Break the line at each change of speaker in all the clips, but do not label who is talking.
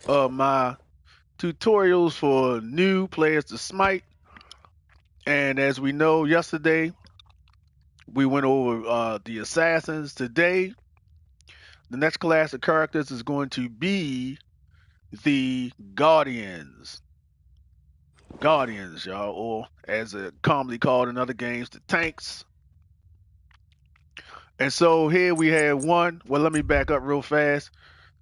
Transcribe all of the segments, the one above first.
of my tutorials for new players to Smite. And as we know, yesterday we went over the assassins. Today, the next class of characters is going to be the Guardians. Guardians, y'all, or as it commonly called in other games, the tanks. And so here we have one. Well, let me back up real fast.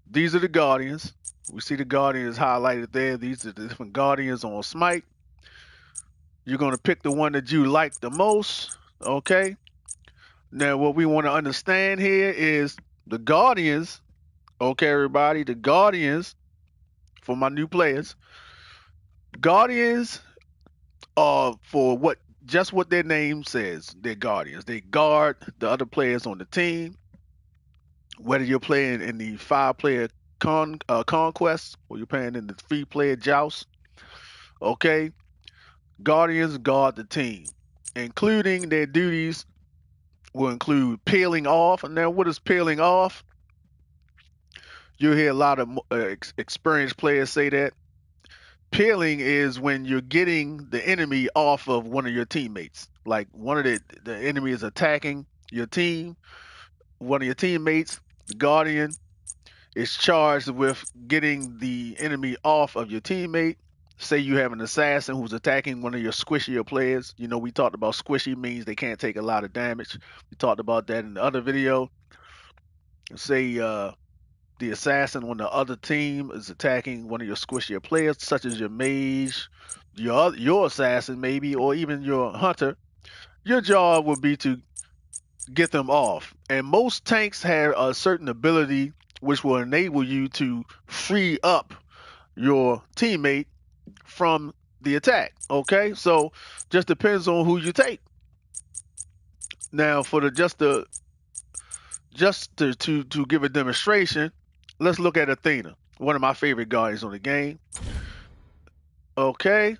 These are the Guardians. We see the Guardians highlighted there. These are the different Guardians on Smite. You're going to pick the one that you like the most. Okay. Now, what we want to understand here is the Guardians. Okay, everybody. The Guardians, for my new players, Guardians are for what just what their name says. They're Guardians. They guard the other players on the team. Whether you're playing in the five-player conquest or you're playing in the three-player joust. Okay, Guardians guard the team, including their duties will include peeling off. And now, what is peeling off? You'll hear a lot of experienced players say that. Peeling is when you're getting the enemy off of one of your teammates. Like one of the enemy is attacking your team, one of your teammates, the Guardian, is charged with getting the enemy off of your teammate. Say you have an assassin who's attacking one of your squishier players. You know, we talked about squishy means they can't take a lot of damage. We talked about that in the other video. Say the assassin on the other team is attacking one of your squishier players, such as your mage, your assassin maybe, or even your hunter. Your job would be to get them off. And most tanks have a certain ability which will enable you to free up your teammate from the attack. Okay, so just depends on who you take. Now, for the to give a demonstration, let's look at Athena, one of my favorite guardians on the game. Okay,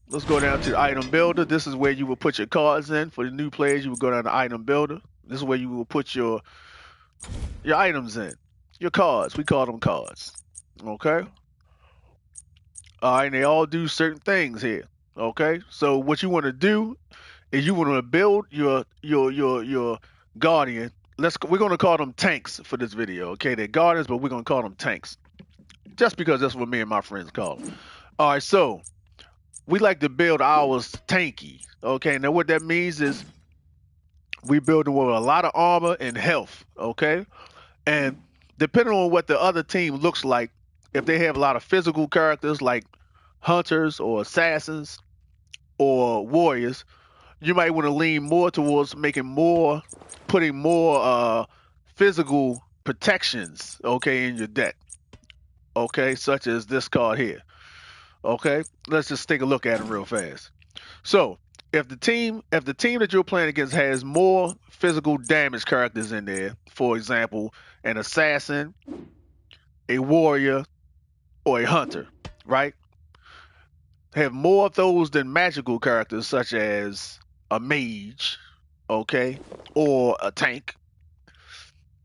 let's go down to the item builder. This is where you will put your cards in. For the new players, you will go down to item builder. This is where you will put your items in, your cards. We call them cards. Okay. All right, and they all do certain things here. Okay, so what you want to do is you want to build your guardian. We're gonna call them tanks for this video. Okay, they're guardians, but we're gonna call them tanks just because that's what me and my friends call them. All right, so we like to build ours tanky. Okay, now what that means is we build them with a lot of armor and health. Okay, and depending on what the other team looks like, if they have a lot of physical characters like hunters or assassins or warriors, you might want to lean more towards putting more physical protections, okay, in your deck, okay, such as this card here, okay. Let's just take a look at it real fast. So, if the team that you're playing against has more physical damage characters in there, for example, an assassin, a warrior, or a hunter, right? Have more of those than magical characters such as a mage, okay, or a tank.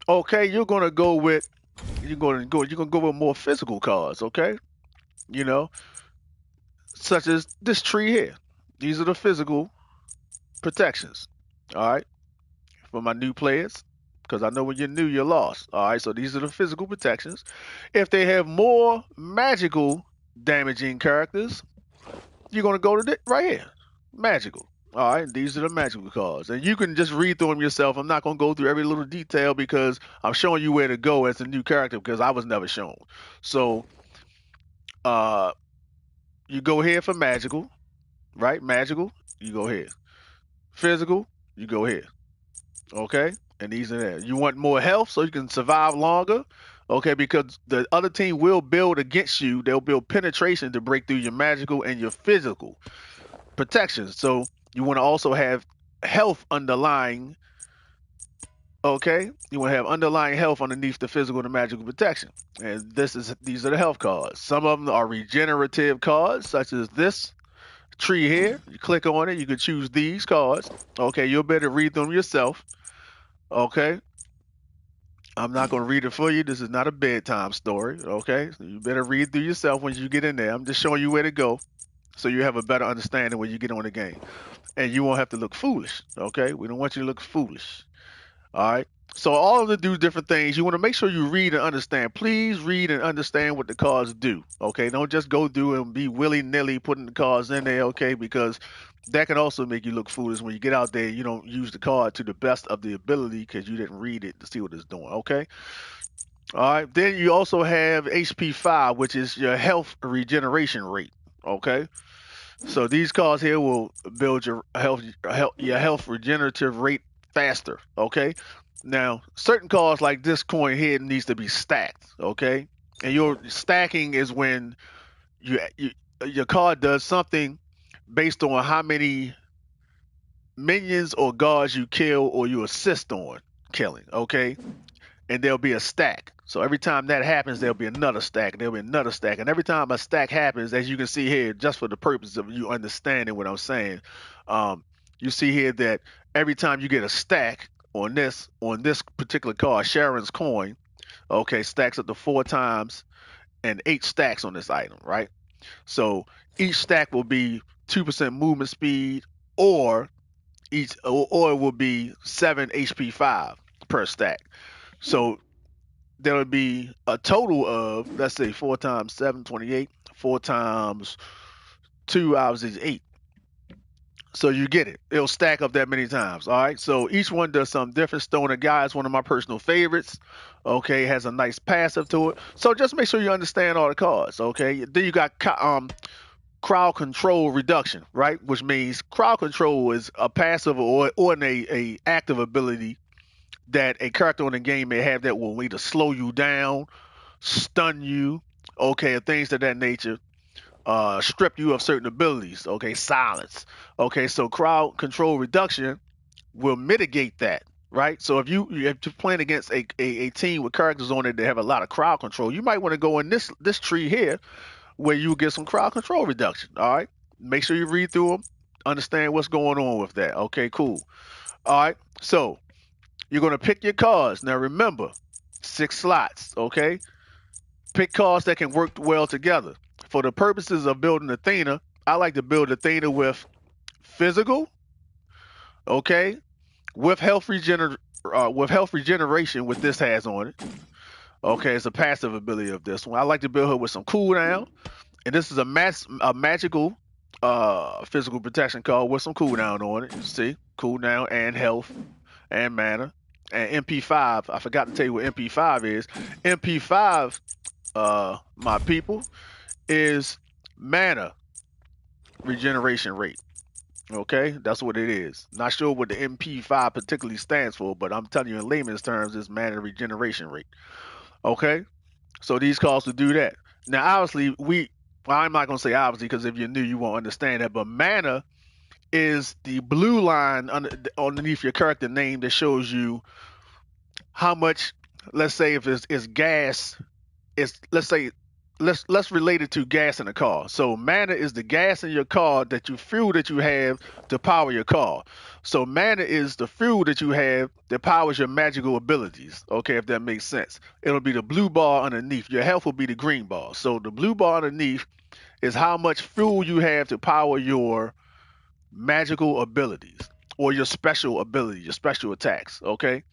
Okay, you're gonna go with more physical cards, okay? You know, such as this tree here. These are the physical protections. All right, for my new players, because I know when you're new, you're lost. All right, so these are the physical protections. If they have more magical damaging characters, you're gonna go to right here, magical. All right, these are the magical cards, and you can just read through them yourself. I'm not gonna go through every little detail because I'm showing you where to go as a new character because I was never shown. So, uh, you go here for magical, right? Magical, you go here. Physical, you go here. Okay, and these are there. You want more health so you can survive longer. Okay, because the other team will build against you. They'll build penetration to break through your magical and your physical protection. So you want to also have health underlying. Okay, you want to have underlying health underneath the physical and the magical protection. And these are the health cards. Some of them are regenerative cards, such as this tree here. You click on it, you can choose these cards. Okay, you'll better read them yourself. Okay, I'm not going to read it for you. This is not a bedtime story, okay? So you better read through yourself when you get in there. I'm just showing you where to go so you have a better understanding when you get on the game. And you won't have to look foolish, okay? We don't want you to look foolish. All right. So all of them do different things. You want to make sure you read and understand. Please read and understand what the cards do. Okay. Don't just go through and be willy nilly putting the cards in there. Okay. Because that can also make you look foolish when you get out there. You don't use the card to the best of the ability because you didn't read it to see what it's doing. Okay. All right. Then you also have HP 5, which is your health regeneration rate. Okay. So these cards here will build your health regenerative rate faster. Okay. Now, certain cards like this coin here needs to be stacked. Okay, and your stacking is when you your card does something based on how many minions or guards you kill or you assist on killing. Okay, and there'll be a stack. So every time that happens, there'll be another stack, and there'll be another stack. And every time a stack happens, as you can see here, just for the purpose of you understanding what I'm saying, um, you see here that every time you get a stack on this particular card, Sharon's coin, okay, stacks up to 4 times and 8 stacks on this item, right? So each stack will be 2% movement speed, or or it will be 7 HP 5 per stack. So there would be a total of, let's say, 4 times 7, 28. 4 times 2 hours is 8. So you get it. It'll stack up that many times. All right. So each one does something different. Stoner Guy is one of my personal favorites. Okay. Has a nice passive to it. So just make sure you understand all the cards. Okay. Then you got crowd control reduction, right? Which means crowd control is a passive or a active ability that a character on the game may have that will either slow you down, stun you, okay, and things of that nature, strip you of certain abilities, okay, silence. Okay, so crowd control reduction will mitigate that, right? So if you're playing against a team with characters on it that have a lot of crowd control, you might want to go in this tree here where you get some crowd control reduction. All right, make sure you read through them, understand what's going on with that. Okay, cool. All right, so you're gonna pick your cards. Now remember, 6 slots. Okay, pick cards that can work well together. For the purposes of building Athena, I like to build Athena with physical, okay, with health regeneration, what this has on it. Okay, it's a passive ability of this one. I like to build her with some cooldown, and this is a magical physical protection card with some cooldown on it. You see, cooldown and health and mana. And MP5, I forgot to tell you what MP5 is. MP5, my people, is mana regeneration rate. Okay, that's what it is. Not sure what the MP5 particularly stands for, but I'm telling you in layman's terms, it's mana regeneration rate. Okay, so these cards will do that. Now, obviously, well, I'm not gonna say obviously because if you're new, you won't understand that. But mana is the blue line underneath your character name that shows you how much. Let's say if it's gas, it's let's say let's relate it to gas in a car. So mana is the gas in your car that you fuel that you have to power your car. So mana is the fuel that you have that powers your magical abilities. Okay, if that makes sense. It'll be the blue bar underneath. Your health will be the green bar. So the blue bar underneath is how much fuel you have to power your magical abilities or your special ability, your special attacks. Okay.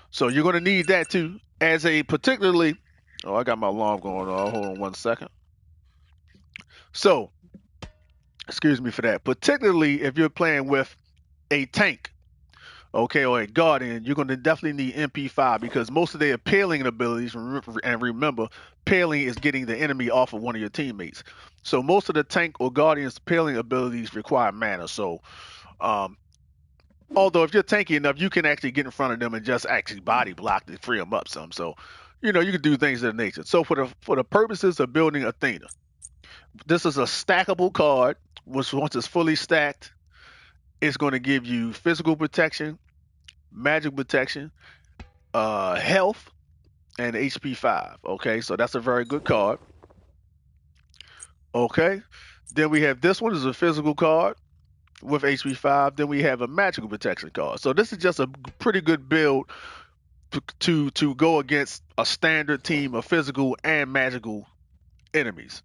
So you're gonna need that too. As a particularly, oh, I got my alarm going on. Hold on 1 second. So, excuse me for that. Particularly if you're playing with a tank, okay, or a guardian, you're gonna definitely need MP5 because most of their paling abilities, and remember, paling is getting the enemy off of one of your teammates. So most of the tank or guardian's paling abilities require mana. So, um, although if you're tanky enough, you can actually get in front of them and just actually body block to free them up some. So, you can do things of that nature. So for the purposes of building Athena, this is a stackable card, which once it's fully stacked, it's going to give you physical protection, magic protection, health, and HP 5. Okay, so that's a very good card. Okay, then we have this one is a physical card with HP 5. Then we have a magical protection card. So this is just a pretty good build to go against a standard team of physical and magical enemies.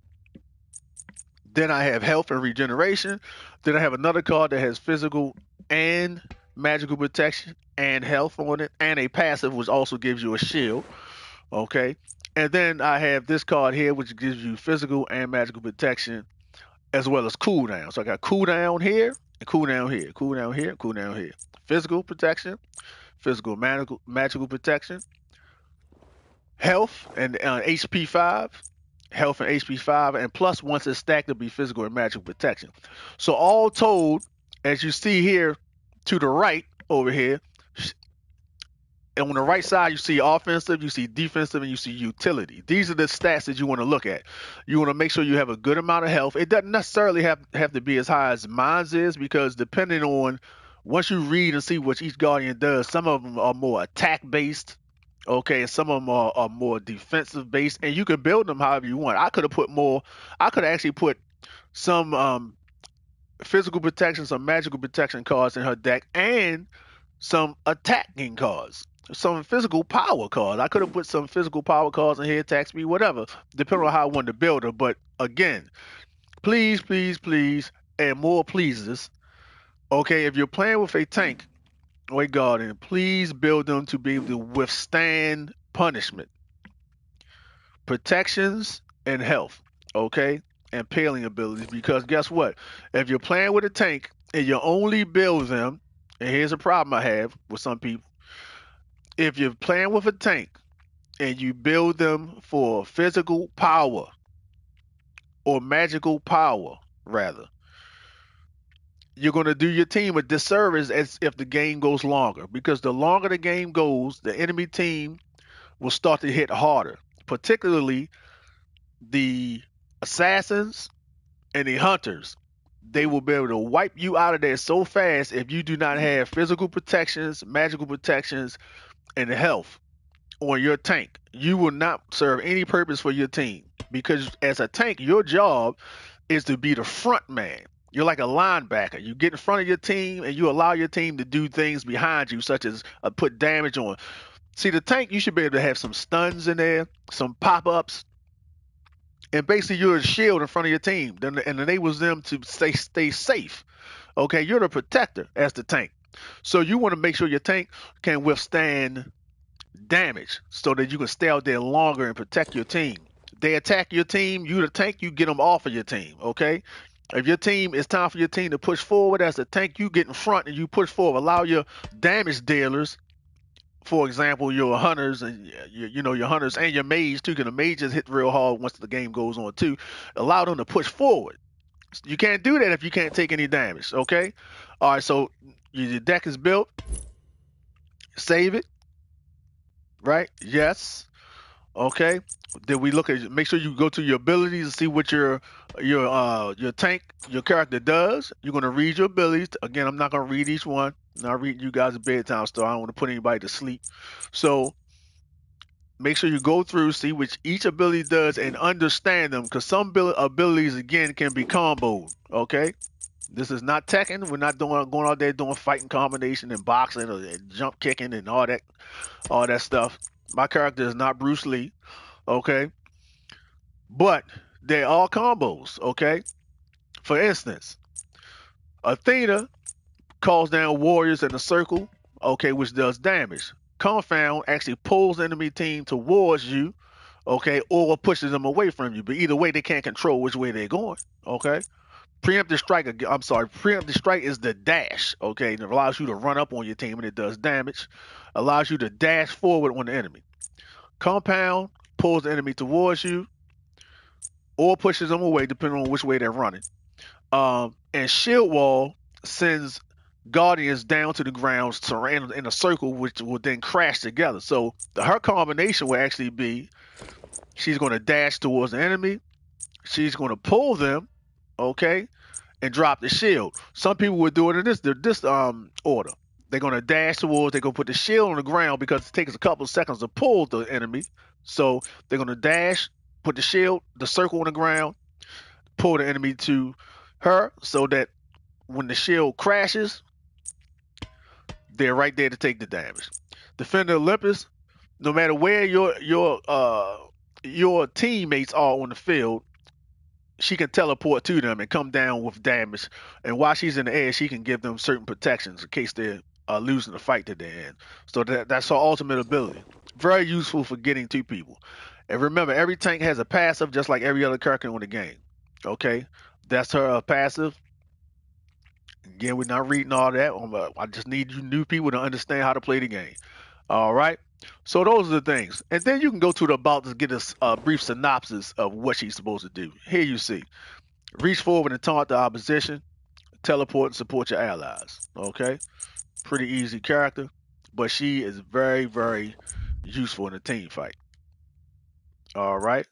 Then I have health and regeneration. Then I have another card that has physical and magical protection and health on it, and a passive which also gives you a shield. Okay. And then I have this card here which gives you physical and magical protection as well as cooldown. So I got cooldown here and cooldown here, cooldown here, cooldown here. Physical protection, physical magical protection, health and HP 5, health and HP 5, and plus once it's stacked, it'll be physical and magical protection. So all told, as you see here to the right over here, and on the right side, you see offensive, you see defensive, and you see utility. These are the stats that you want to look at. You want to make sure you have a good amount of health. It doesn't necessarily have to be as high as mine's is because depending on once you read and see what each guardian does, some of them are more attack based. Okay, and some of them are more defensive based, and you can build them however you want. I could have put more. I could have actually put some physical protection, some magical protection cards in her deck, and some attacking cards, some physical power cards. I could have put some physical power cards in here, attack speed, whatever, depending on how I wanted to build her. But again, please, please, please, and more pleases. Okay, if you're playing with a tank or a guardian, please build them to be able to withstand punishment, protections, and health. Okay, and paling abilities. Because guess what? If you're playing with a tank and you only build them, and here's a problem I have with some people. If you're playing with a tank and you build them for physical power or magical power, rather, you're going to do your team a disservice as if the game goes longer. Because the longer the game goes, the enemy team will start to hit harder, particularly the assassins and the hunters. They will be able to wipe you out of there so fast if you do not have physical protections, magical protections, and health on your tank. You will not serve any purpose for your team because as a tank, your job is to be the front man. You're like a linebacker. You get in front of your team and you allow your team to do things behind you, such as put damage on. See, the tank, you should be able to have some stuns in there, some pop ups, and basically you're a shield in front of your team and enables them to stay safe. Okay, you're the protector as the tank. So you want to make sure your tank can withstand damage so that you can stay out there longer and protect your team. They attack your team, you the tank, you get them off of your team, okay? If your team, it's time for your team to push forward as a tank, you get in front and you push forward. Allow your damage dealers, for example, your hunters and your hunters and your mages too, because the mages hit real hard once the game goes on too. Allow them to push forward. You can't do that if you can't take any damage, okay? All right, so your deck is built. Save it, right? Yes. Okay. Then we look at make sure you go to your abilities and see what your tank your character does. You're gonna read your abilities. Again, I'm not gonna read each one. I'm not reading you guys a bedtime story. I don't want to put anybody to sleep. So make sure you go through, see what each ability does, and understand them. Because some abilities again can be comboed. Okay. This is not Tekken. We're not going out there doing fighting combination and boxing and jump kicking and all that stuff. My character is not Bruce Lee. Okay. But they're all combos, okay? For instance, Athena calls down warriors in a circle, okay, which does damage. Confound actually pulls the enemy team towards you, okay, or pushes them away from you. But either way, they can't control which way they're going, okay? Preemptive strike is the dash, okay? It allows you to run up on your team and it does damage. Allows you to dash forward on the enemy. Compound pulls the enemy towards you, or pushes them away, depending on which way they're running. And Shield Wall sends Guardians down to the ground, surrounded in a circle, which will then crash together. So her combination will actually be she's going to dash towards the enemy, she's going to pull them, okay, and drop the shield. Some people would do it in this order. They're going to dash towards, they're going to put the shield on the ground because it takes a couple of seconds to pull the enemy. So they're going to dash, put the shield, the circle on the ground, pull the enemy to her so that when the shield crashes, they're right there to take the damage. Defender Olympus No matter where your teammates are on the field, she can teleport to them and come down with damage. And while she's in the air, she can give them certain protections in case they're losing the fight that they're in. So that's her ultimate ability. Very useful for getting to people. And remember, every tank has a passive, just like every other character in the game. Okay, that's her passive. Again, we're not reading all that. I just need you new people to understand how to play the game. All right. So those are the things, and then you can go to the about to get a brief synopsis of what she's supposed to do. Here you see. Reach forward and taunt the opposition. Teleport and support your allies. Okay, pretty easy character, but she is very, very useful in a team fight. All right,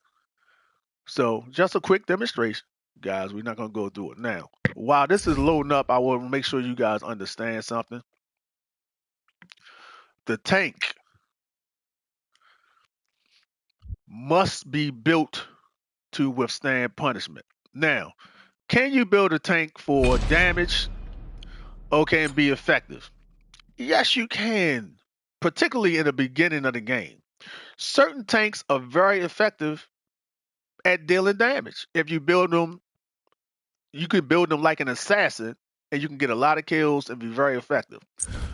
so just a quick demonstration, guys. We're not gonna go through it now. While this is loading up, I will make sure you guys understand something. The tank must be built to withstand punishment. Now, can you build a tank for damage? Okay, and be effective? Yes, you can, particularly in the beginning of the game. Certain tanks are very effective at dealing damage. If you build them, you can build them like an assassin, and you can get a lot of kills and be very effective.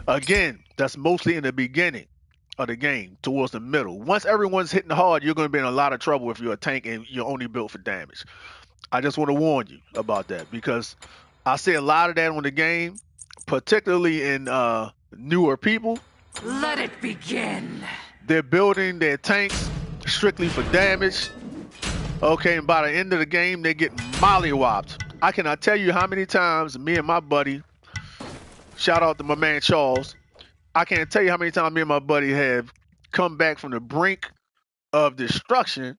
Again, that's mostly in the beginning of the game, towards the middle. Once everyone's hitting hard, you're going to be in a lot of trouble if you're a tank and you're only built for damage. I just want to warn you about that because I see a lot of that on the game, particularly in newer people.
Let it begin.
They're building their tanks strictly for damage. Okay, and by the end of the game, they're getting mollywopped. I cannot tell you how many times me and my buddy, shout out to my man Charles, I can't tell you how many times me and my buddy have come back from the brink of destruction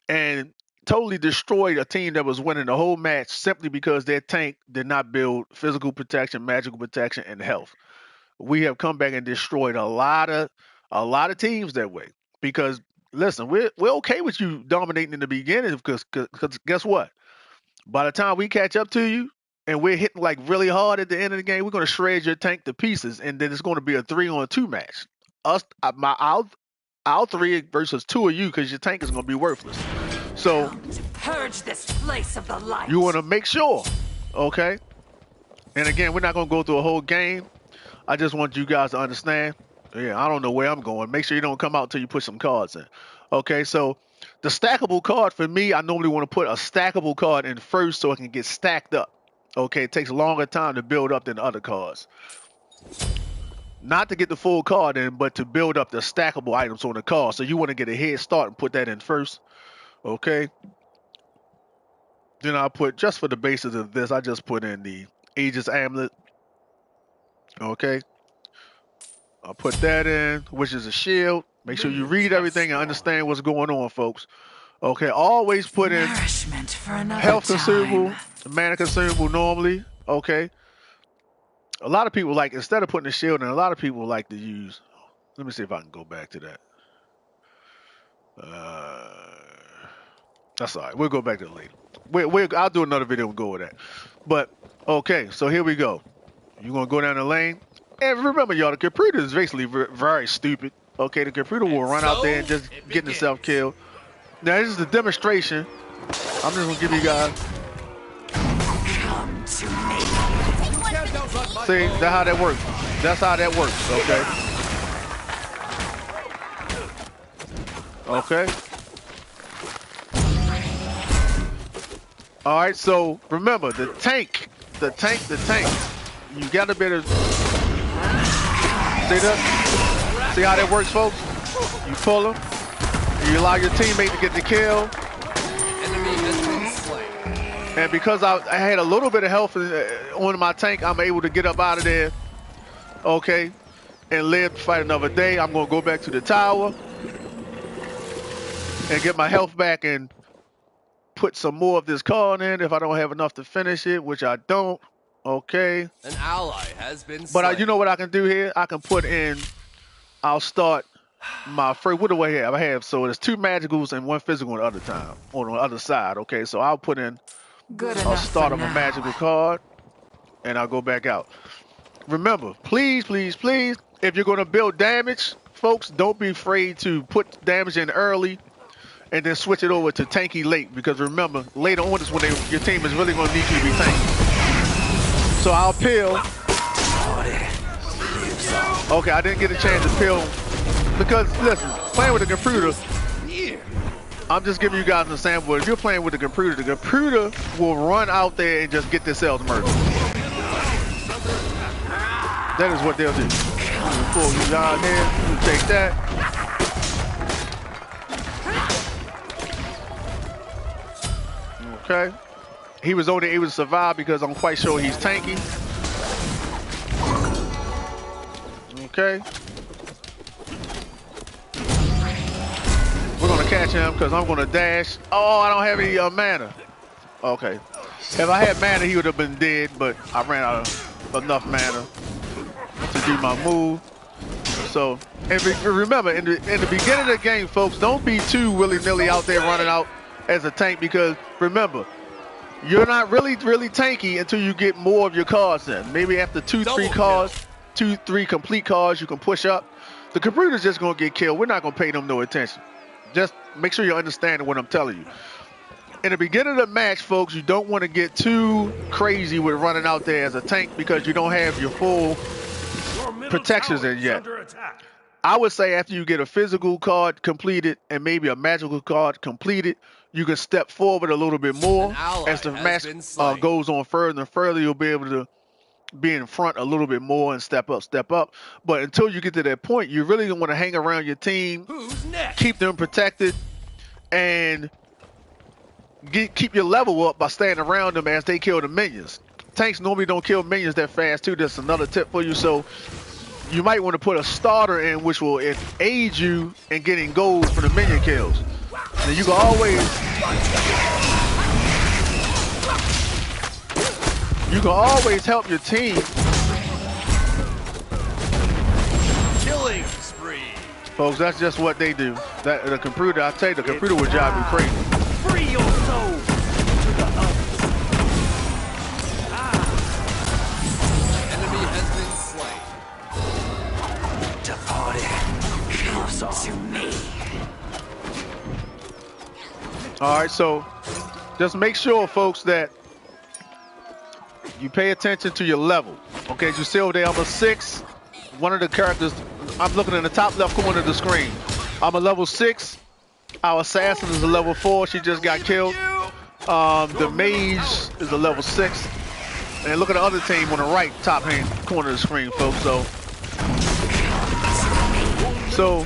and totally destroyed a team that was winning the whole match simply because their tank did not build physical protection, magical protection, and health. We have come back and destroyed a lot of teams that way. Because listen, we're okay with you dominating in the beginning because guess what? By the time we catch up to you and we're hitting like really hard at the end of the game, we're going to shred your tank to pieces, and then it's going to be a 3-on-2 match. Our three versus two of you because your tank is going to be worthless. So
purge this place of the light.
You want to make sure, okay? And again, we're not going to go through a whole game. I just want you guys to understand. Yeah, I don't know where I'm going. Make sure you don't come out until you put some cards in. Okay, so the stackable card for me, I normally want to put a stackable card in first so it can get stacked up. Okay, it takes a longer time to build up than other cards. Not to get the full card in, but to build up the stackable items on the card. So you want to get a head start and put that in first. Okay. Then I'll put, just for the basis of this, I just put in the Aegis Amulet. Okay. I'll put that in, which is a shield. Make sure you read everything and understand what's going on, folks. Okay, always put in health consumable, mana consumable normally. Okay. A lot of people like, instead of putting the shield in, a lot of people like to use, let me see if I can go back to that. That's all right. We'll go back to it later. I'll do another video and go with that. But, okay, so here we go. You're going to go down the lane. And remember, y'all, the computer is basically very stupid. Okay, the computer will run out there and just get itself killed. Now, this is the demonstration. I'm just going to give you guys.
Come to me.
See, that's how that works. That's how that works, okay? Okay. All right, so remember, the tank. You got to be able to... See that? See how that works, folks? You pull them. You allow your teammate to get the kill.
Enemy has been slain.
And because I had a little bit of health on my tank, I'm able to get up out of there, okay, and live to fight another day. I'm going to go back to the tower and get my health back and put some more of this card in if I don't have enough to finish it, which I don't, okay.
An ally has been slain.
But you know what I can do here? I can put in, I'll start my first, what do I have? So there's 2 magicals and 1 physical on the other time, on the other side, okay. So I'll put in, I'll start on a magical card, and I'll go back out. Remember, please, if you're going to build damage, folks, don't be afraid to put damage in early and then switch it over to tanky late, because remember, later on is when your team is really going to need you to be tanky. So I'll peel. Okay, I didn't get a chance to peel because, listen, playing with a computer, I'm just giving you guys an example. If you're playing with the computer will run out there and just get themselves murdered. That is what they'll do. Pull you down here, you take that. Okay. He was only able to survive because I'm quite sure he's tanky. Okay. We're gonna catch him because I'm gonna dash. Oh, I don't have any mana. Okay. If I had mana, he would have been dead, but I ran out of enough mana to do my move. So, and remember, in the beginning of the game, folks, don't be too willy-nilly out there running out as a tank, because remember, you're not really tanky until you get more of your cards in. Maybe after 2-3 cards, 2-3 complete cards, you can push up. The computer's just gonna get killed. We're not gonna pay them no attention. Just make sure you're understanding what I'm telling you. In the beginning of the match, folks, you don't want to get too crazy with running out there as a tank because you don't have your full protections in yet. I would say after you get a physical card completed and maybe a magical card completed, you can step forward a little bit more. As the match goes on further and further, you'll be able to be in front a little bit more and step up. But until you get to that point, you really want to hang around your team, keep them protected, and keep your level up by staying around them as they kill the minions. Tanks normally don't kill minions that fast too. That's another tip for you. So you might want to put a starter in, which will aid you in getting gold for the minion kills. Now you can always help your team.
Killing spree.
Folks, that's just what they do. That the computer, I tell you, the computer will drive you crazy.
Free your soul to the others.
Enemy has been slain.
Departed, close to me.
All right, so just make sure, folks, that you pay attention to your level. Okay, as you see over there, I'm a 6. One of the characters, I'm looking in the top left corner of the screen. I'm a level 6. Our assassin is a level 4. She just got killed. The mage is a level 6. And look at the other team on the right top hand corner of the screen, folks. So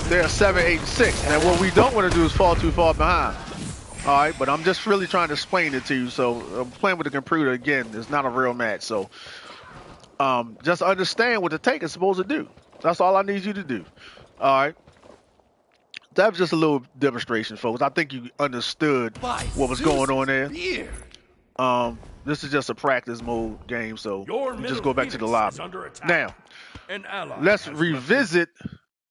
they're 7, 8, 6. And what we don't want to do is fall too far behind. All right, but I'm just really trying to explain it to you. So I'm playing with the computer again. It's not a real match. So just understand what the tank is supposed to do. That's all I need you to do. All right. That was just a little demonstration, folks. I think you understood what was going on there. This is just a practice mode game, so you just go back to the lobby. Now, let's revisit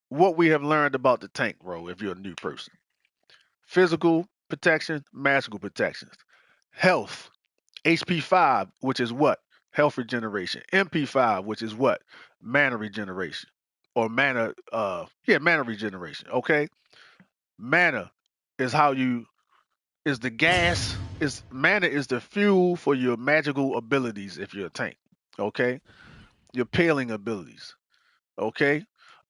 what we have learned about the tank role if you're a new person. Physical protection, magical protections. Health, HP 5, which is what? Health regeneration. MP 5, which is what? Mana regeneration. Or mana regeneration, okay? Mana is the gas, mana is the fuel for your magical abilities if you're a tank, okay? Your paling abilities, okay?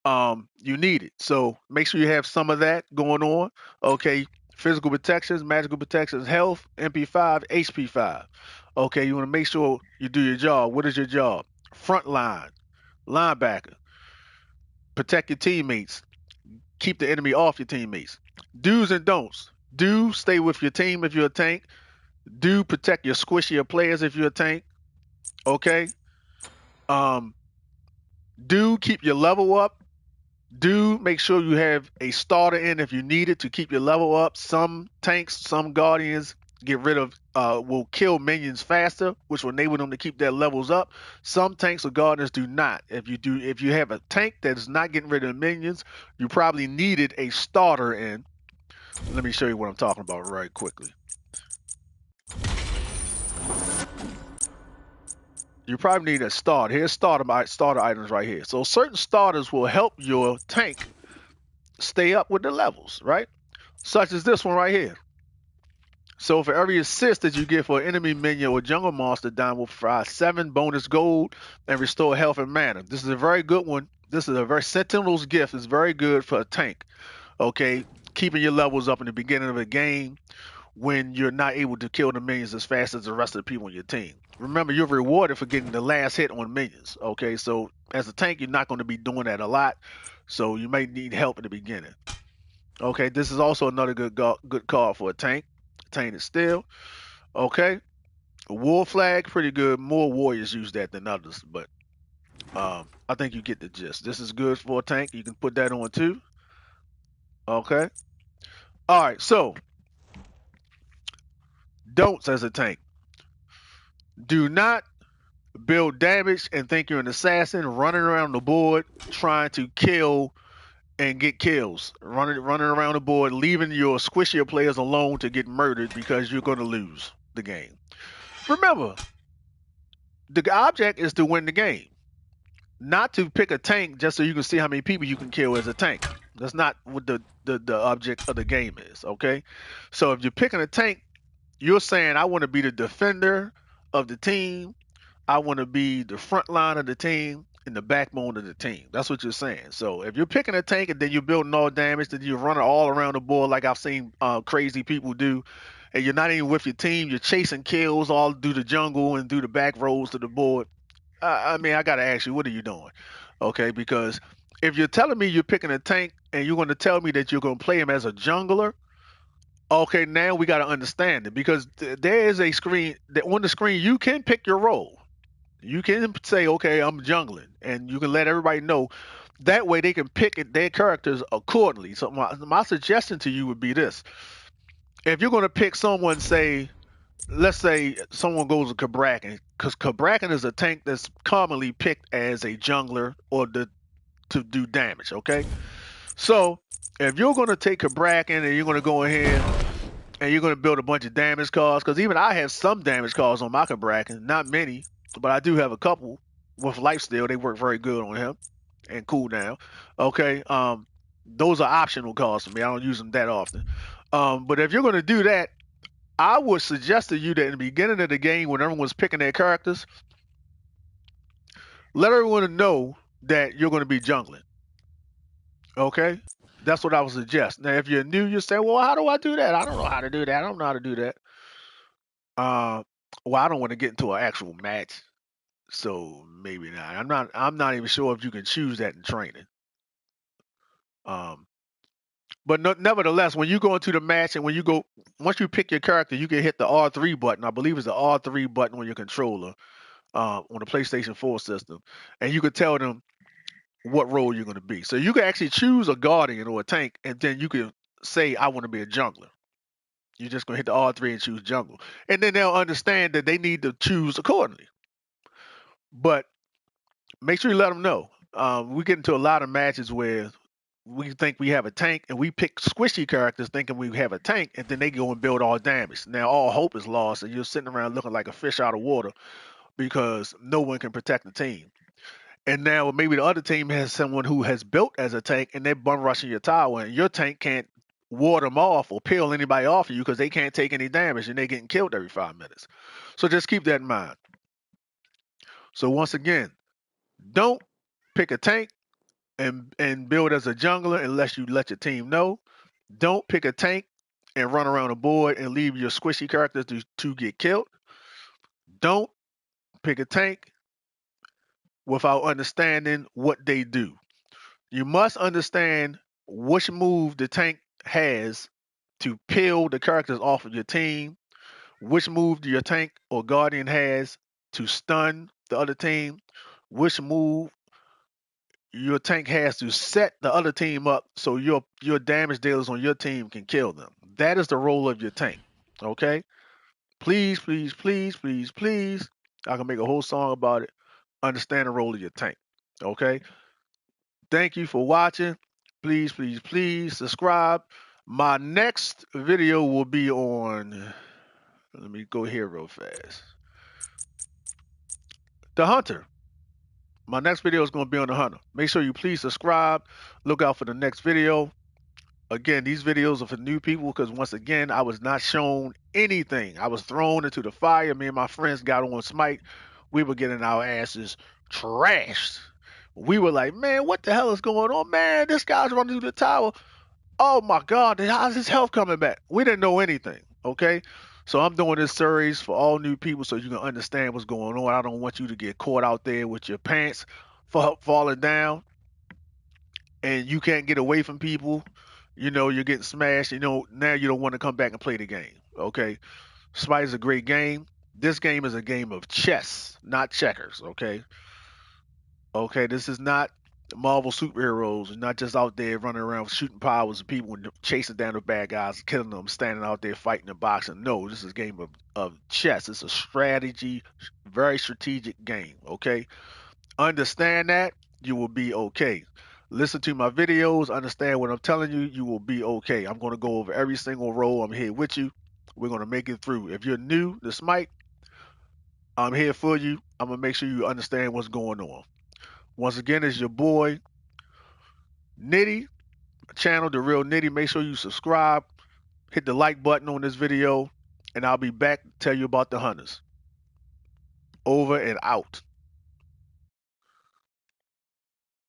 You need it. So make sure you have some of that going on, okay? Physical protections, magical protections, health, MP5, HP5. Okay, you want to make sure you do your job. What is your job? Front line, linebacker, protect your teammates, keep the enemy off your teammates. Do's and don'ts. Do stay with your team if you're a tank. Do protect your squishier players if you're a tank. Okay. Do keep your level up. Do make sure you have a starter in if you need it to keep your level up. Some tanks, some guardians will kill minions faster, which will enable them to keep their levels up. Some tanks or guardians do not. If you have a tank that is not getting rid of minions, you probably needed a starter in. Let me show you what I'm talking about right quickly. You probably need a starter. Here's starter items right here. So certain starters will help your tank stay up with the levels, right? Such as this one right here. So for every assist that you get for an enemy minion or jungle monster down will provide 7 bonus gold and restore health and mana. This is a very good one. This is a very Sentinel's gift is very good for a tank. Okay, keeping your levels up in the beginning of a game when you're not able to kill the minions as fast as the rest of the people on your team. Remember, you're rewarded for getting the last hit on minions. Okay, so as a tank, you're not going to be doing that a lot, so you may need help in the beginning. Okay, this is also another good card for a tank. Tainted Steel. Okay, War Flag, pretty good. More warriors use that than others, but I think you get the gist. This is good for a tank. You can put that on too. Okay. All right. So don'ts as a tank. Do not build damage and think you're an assassin running around the board trying to kill and get kills. Running around the board, leaving your squishier players alone to get murdered because you're going to lose the game. Remember, the object is to win the game, not to pick a tank just so you can see how many people you can kill as a tank. That's not what the object of the game is, okay? So if you're picking a tank, you're saying, I want to be the defender of the team. I want to be the front line of the team and the backbone of the team. That's what you're saying. So if you're picking a tank and then you're building all damage, then you're running all around the board like I've seen crazy people do, and you're not even with your team, you're chasing kills all through the jungle and through the back rows to the board. I mean, I got to ask you, what are you doing? Okay, because if you're telling me you're picking a tank and you're going to tell me that you're going to play him as a jungler, okay, now we got to understand it because there is a screen that on the screen you can pick your role. You can say, okay, I'm jungling, and you can let everybody know. That way they can pick their characters accordingly. So my suggestion to you would be this. If you're going to pick someone, say, let's say someone goes to Cabrakan, because Cabrakan is a tank that's commonly picked as a jungler or to do damage, okay? So if you're going to take Cabrakan and you're going to go ahead and you're going to build a bunch of damage cards, because even I have some damage cards on my Cabrakan, not many, but I do have a couple with lifesteal. They work very good on him and cooldown. Okay, those are optional cards for me. I don't use them that often. But if you're going to do that, I would suggest to you that in the beginning of the game, when everyone's picking their characters, let everyone know that you're going to be jungling. Okay, that's what I would suggest. Now, if you're new, you say, "Well, how do I do that? I don't know how to do that. I don't know how to do that." Uh, well, I don't want to get into an actual match, so maybe not. I'm not even sure if you can choose that in training. Um, but no, nevertheless, when you go into the match and when you go, once you pick your character, you can hit the R3 button. I believe it's the R3 button on your controller on the PlayStation 4 system, and you can tell them what role you're going to be. So you can actually choose a guardian or a tank, and then you can say, "I want to be a jungler." You're just gonna hit the R3 and choose jungle, and then they'll understand that they need to choose accordingly. But make sure you let them know. We get into a lot of matches where we think we have a tank and we pick squishy characters thinking we have a tank, and then they go and build all damage. Now all hope is lost, and you're sitting around looking like a fish out of water because no one can protect the team. And now maybe the other team has someone who has built as a tank, and they're bum rushing your tower, and your tank can't ward them off or peel anybody off of you because they can't take any damage, and they're getting killed every 5 minutes. So just keep that in mind. So once again, don't pick a tank and build as a jungler unless you let your team know. Don't pick a tank and run around the board and leave your squishy characters to get killed. Don't pick a tank without understanding what they do. You must understand which move the tank has to peel the characters off of your team, which move your tank or guardian has to stun the other team, which move your tank has to set the other team up so your damage dealers on your team can kill them. That is the role of your tank. Okay? Please, please, please, please, please. I can make a whole song about it. Understand the role of your tank. Okay? Thank you for watching. Please, please, please subscribe. My next video will be on. Let me go here real fast. The hunter. My next video is going to be on the hunter. Make sure you please subscribe. Look out for the next video. Again, these videos are for new people because once again, I was not shown anything. I was thrown into the fire. Me and my friends got on Smite. We were getting our asses trashed. We were like, man, what the hell is going on? Man, this guy's running through the tower. Oh my God, how's his health coming back? We didn't know anything, okay? So I'm doing this series for all new people so you can understand what's going on. I don't want you to get caught out there with your pants falling down and you can't get away from people. You know, you're getting smashed. You know, now you don't want to come back and play the game, okay? Smite is a great game. This game is a game of chess, not checkers, okay? Okay, this is not Marvel superheroes. You're not just out there running around shooting powers of people and chasing down the bad guys, killing them, standing out there fighting and boxing. No, this is a game of chess. It's a strategy, very strategic game. Okay, understand that you will be okay. Listen to my videos, understand what I'm telling you. You will be okay. I'm going to go over every single role. I'm here with you. We're going to make it through. If you're new to Smite, I'm here for you. I'm going to make sure you understand what's going on. Once again, it's your boy Nitty, channel The Real Nitty. Make sure you subscribe, hit the like button on this video, and I'll be back to tell you about the hunters. Over and out.